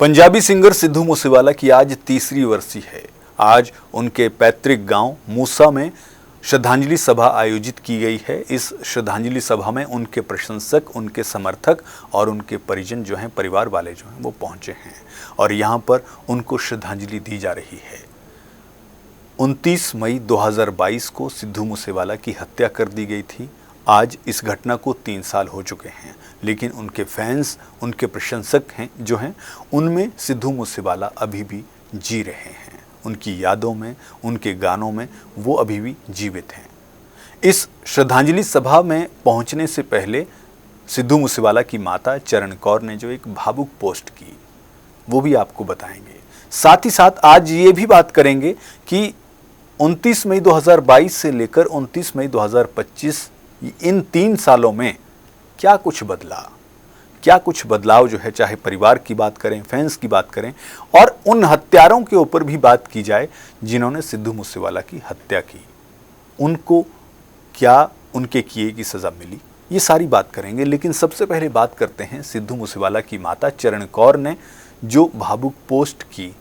Punjabi singer Sidhu Moosewala की आज तीसरी वर्सी है। आज उनके पैतृक गांव मूसा में श्रद्धांजलि सभा आयोजित की गई है। इस श्रद्धांजलि सभा में उनके प्रशंसक, उनके समर्थक और उनके परिजन जो हैं, परिवार वाले जो हैं, वो पहुंचे हैं और यहां पर उनको श्रद्धांजलि दी जा रही है। 29 मई 2022 को सिद्धू मूसेवाला की हत्या कर दी गई थी। आज इस घटना को 3 साल हो चुके हैं, लेकिन उनके फैंस, उनके प्रशंसक हैं जो हैं, उनमें सिद्धू मूसेवाला अभी भी जी रहे हैं। उनकी यादों में, उनके गानों में वो अभी भी जीवित हैं। इस श्रद्धांजलि सभा में पहुंचने से पहले सिद्धू मूसेवाला की माता चरण कौर ने जो एक भावुक पोस्ट की, वो भी आपको बताएंगे। साथ ही साथ आज ये भी बात करेंगे कि 29 मई 2022 से लेकर 29 मई 2025 इन 3 सालों में क्या कुछ बदला, क्या कुछ बदलाव जो है, चाहे परिवार की बात करें, फैंस की बात करें और उन हत्यारों के ऊपर भी बात की जाए जिन्होंने सिद्धू मूसेवाला की हत्या की। उनको क्या उनके किए की सज़ा मिली, ये सारी बात करेंगे। लेकिन सबसे पहले बात करते हैं सिद्धू मूसेवाला की माता चरण कौर ने जो भावुक पोस्ट की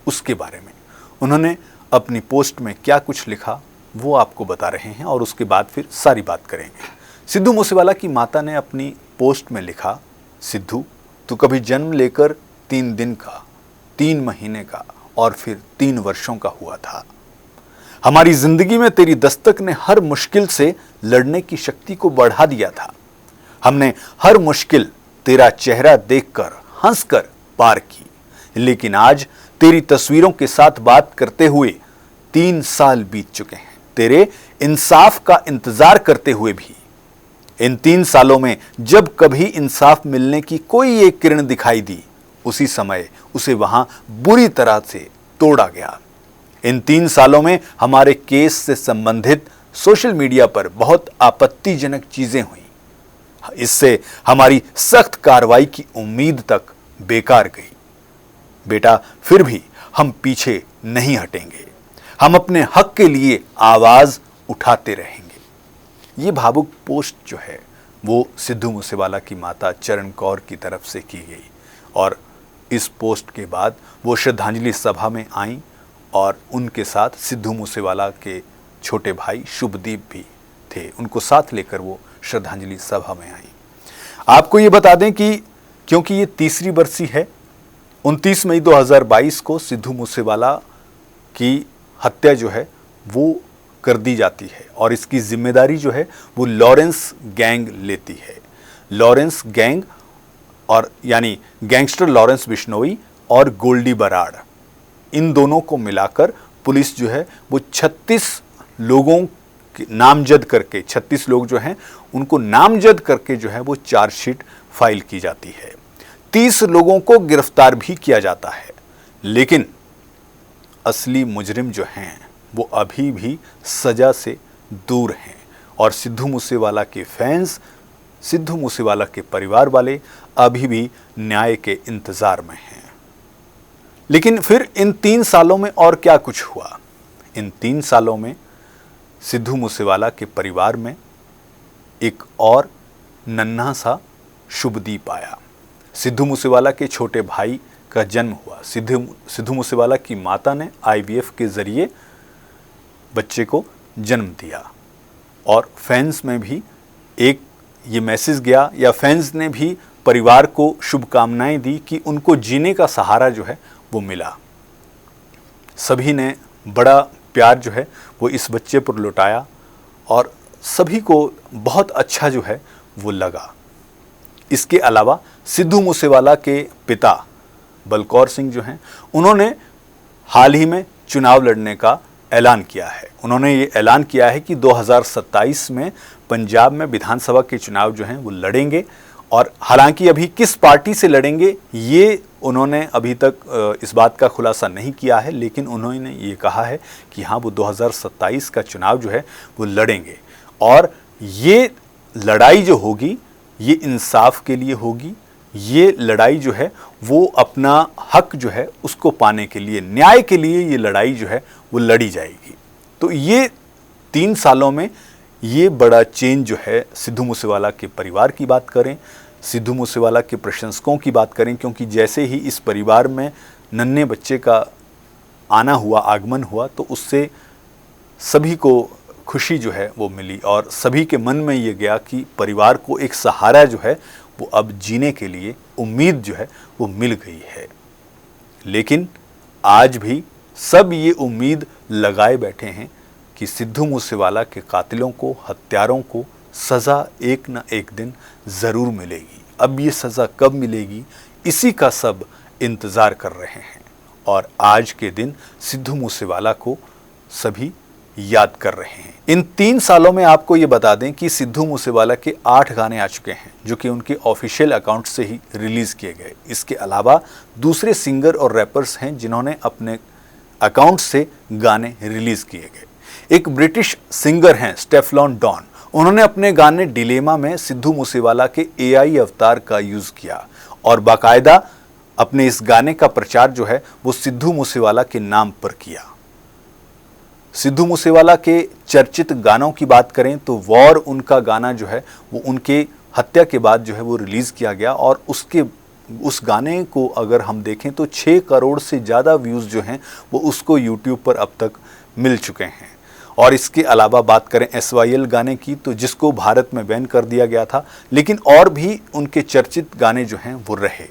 उसके बारे में। उन्होंने अपनी पोस्ट में क्या कुछ लिखा वो आपको बता रहे हैं और उसके बाद फिर सारी बात करेंगे। सिद्धू मूसेवाला की माता ने अपनी पोस्ट में लिखा, सिद्धू तू कभी जन्म लेकर 3 दिन का, 3 महीने का और फिर 3 वर्षों का हुआ था। हमारी जिंदगी में तेरी दस्तक ने हर मुश्किल से लड़ने की शक्ति को बढ़ा दिया था। हमने हर मुश्किल तेरा चेहरा देखकर, हंसकर पार की। लेकिन आज तेरी तस्वीरों के साथ बात करते हुए 3 साल बीत चुके हैं, तेरे इंसाफ का इंतजार करते हुए भी। इन 3 सालों में जब कभी इंसाफ मिलने की कोई एक किरण दिखाई दी, उसी समय उसे वहां बुरी तरह से तोड़ा गया। इन 3 सालों में हमारे केस से संबंधित सोशल मीडिया पर बहुत आपत्तिजनक चीजें हुई। इससे हमारी सख्त कार्रवाई की उम्मीद तक बेकार गई। बेटा, फिर भी हम पीछे नहीं हटेंगे। हम अपने हक के लिए आवाज उठाते रहेंगे। ये भावुक पोस्ट जो है वो सिद्धू मूसेवाला की माता चरण कौर की तरफ से की गई और इस पोस्ट के बाद वो श्रद्धांजलि सभा में आई और उनके साथ सिद्धू मूसेवाला के छोटे भाई शुभदीप भी थे। उनको साथ लेकर वो श्रद्धांजलि सभा में आई। आपको ये बता दें कि क्योंकि ये तीसरी बरसी है, 29 मई 2022 को सिद्धू मूसेवाला की हत्या जो है वो कर दी जाती है और इसकी जिम्मेदारी जो है वो लॉरेंस गैंग लेती है। लॉरेंस गैंग और यानी गैंगस्टर लॉरेंस बिश्नोई और गोल्डी बराड़, इन दोनों को मिलाकर पुलिस जो है वो 36 लोगों नामजद करके, 36 लोग जो हैं उनको नामजद करके जो है वो चार्जशीट फाइल की जाती है। 30 लोगों को गिरफ्तार भी किया जाता है। लेकिन असली मुजरिम जो हैं वो अभी भी सजा से दूर हैं और सिद्धू मूसेवाला के फैंस, सिद्धू मूसेवाला के परिवार वाले अभी भी न्याय के इंतजार में हैं। लेकिन फिर इन 3 सालों में और क्या कुछ हुआ? इन 3 सालों में सिद्धू मूसेवाला के परिवार में एक और नन्हा सा शुभदीप आया। सिद्धू मूसेवाला के छोटे भाई का जन्म हुआ। सिद्धू मूसेवाला की माता ने IVF के जरिए बच्चे को जन्म दिया और फैंस में भी एक ये मैसेज गया या फैंस ने भी परिवार को शुभकामनाएं दी कि उनको जीने का सहारा जो है वो मिला। सभी ने बड़ा प्यार जो है वो इस बच्चे पर लुटाया और सभी को बहुत अच्छा जो है वो लगा। इसके अलावा सिद्धू मूसेवाला के पिता बलकौर सिंह जो हैं, उन्होंने हाल ही में चुनाव लड़ने का ऐलान किया है। उन्होंने ये ऐलान किया है कि 2027 में पंजाब में विधानसभा के चुनाव जो हैं वो लड़ेंगे और हालांकि अभी किस पार्टी से लड़ेंगे ये उन्होंने अभी तक इस बात का खुलासा नहीं किया है, लेकिन उन्होंने ये कहा है कि हाँ वो 2027 का चुनाव जो है वो लड़ेंगे और ये लड़ाई जो होगी ये इंसाफ के लिए होगी। ये लड़ाई जो है वो अपना हक जो है उसको पाने के लिए, न्याय के लिए ये लड़ाई जो है वो लड़ी जाएगी। तो ये 3 सालों में ये बड़ा चेंज जो है सिद्धू मूसेवाला के परिवार की बात करें, सिद्धू मूसेवाला के प्रशंसकों की बात करें, क्योंकि जैसे ही इस परिवार में नन्हे बच्चे का आना हुआ, आगमन हुआ, तो उससे सभी को खुशी जो है वो मिली और सभी के मन में ये गया कि परिवार को एक सहारा जो है वो अब जीने के लिए उम्मीद जो है वो मिल गई है। लेकिन आज भी सब ये उम्मीद लगाए बैठे हैं कि सिद्धू मूसेवाला के कातिलों को, हत्यारों को सज़ा एक न एक दिन ज़रूर मिलेगी। अब ये सज़ा कब मिलेगी, इसी का सब इंतज़ार कर रहे हैं और आज के दिन सिद्धू मूसेवाला को सभी याद कर रहे हैं। इन 3 सालों में आपको ये बता दें कि सिद्धू मूसेवाला के 8 गाने आ चुके हैं, जो कि उनके ऑफिशियल अकाउंट से ही रिलीज किए गए। इसके अलावा दूसरे सिंगर और रैपर्स हैं जिन्होंने अपने अकाउंट से गाने रिलीज किए गए। एक ब्रिटिश सिंगर हैं स्टेफलॉन डॉन, उन्होंने अपने गाने डिलेमा में सिद्धू मूसेवाला के AI अवतार का यूज किया और बाकायदा अपने इस गाने का प्रचार जो है वो सिद्धू मूसेवाला के नाम पर किया। सिद्धू मूसेवाला के चर्चित गानों की बात करें तो वॉर उनका गाना जो है वो उनके हत्या के बाद जो है वो रिलीज़ किया गया और उस गाने को अगर हम देखें तो 6 करोड़ से ज़्यादा व्यूज़ जो हैं वो उसको यूट्यूब पर अब तक मिल चुके हैं। और इसके अलावा बात करें SYL गाने की, तो जिसको भारत में बैन कर दिया गया था, लेकिन और भी उनके चर्चित गाने जो हैं वो रहे।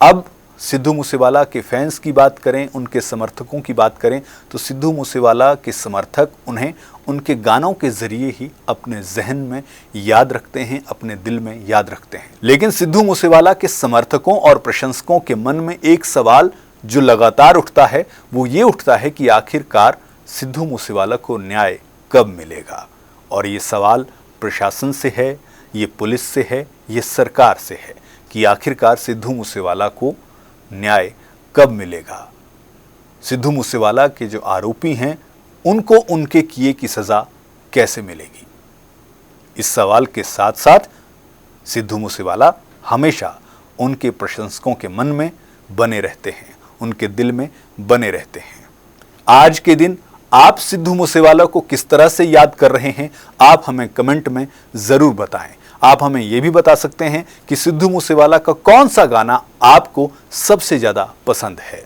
अब सिद्धू मूसेवाला के फैंस की बात करें, उनके समर्थकों की बात करें, तो सिद्धू मूसेवाला के समर्थक उन्हें उनके गानों के ज़रिए ही अपने जहन में याद रखते हैं, अपने दिल में याद रखते हैं। लेकिन सिद्धू मूसेवाला के समर्थकों और प्रशंसकों के मन में एक सवाल जो लगातार उठता है वो ये उठता है कि आखिरकार सिद्धू मूसेवाला को न्याय कब मिलेगा। और ये सवाल प्रशासन से है, ये पुलिस से है, ये सरकार से है कि आखिरकार सिद्धू मूसेवाला को न्याय कब मिलेगा। सिद्धू मूसेवाला के जो आरोपी हैं उनको उनके किए की सज़ा कैसे मिलेगी। इस सवाल के साथ साथ सिद्धू मूसेवाला हमेशा उनके प्रशंसकों के मन में बने रहते हैं, उनके दिल में बने रहते हैं। आज के दिन आप सिद्धू मूसेवाला को किस तरह से याद कर रहे हैं, आप हमें कमेंट में ज़रूर बताएं। आप हमें यह भी बता सकते हैं कि सिद्धू मूसेवाला का कौन सा गाना आपको सबसे ज़्यादा पसंद है।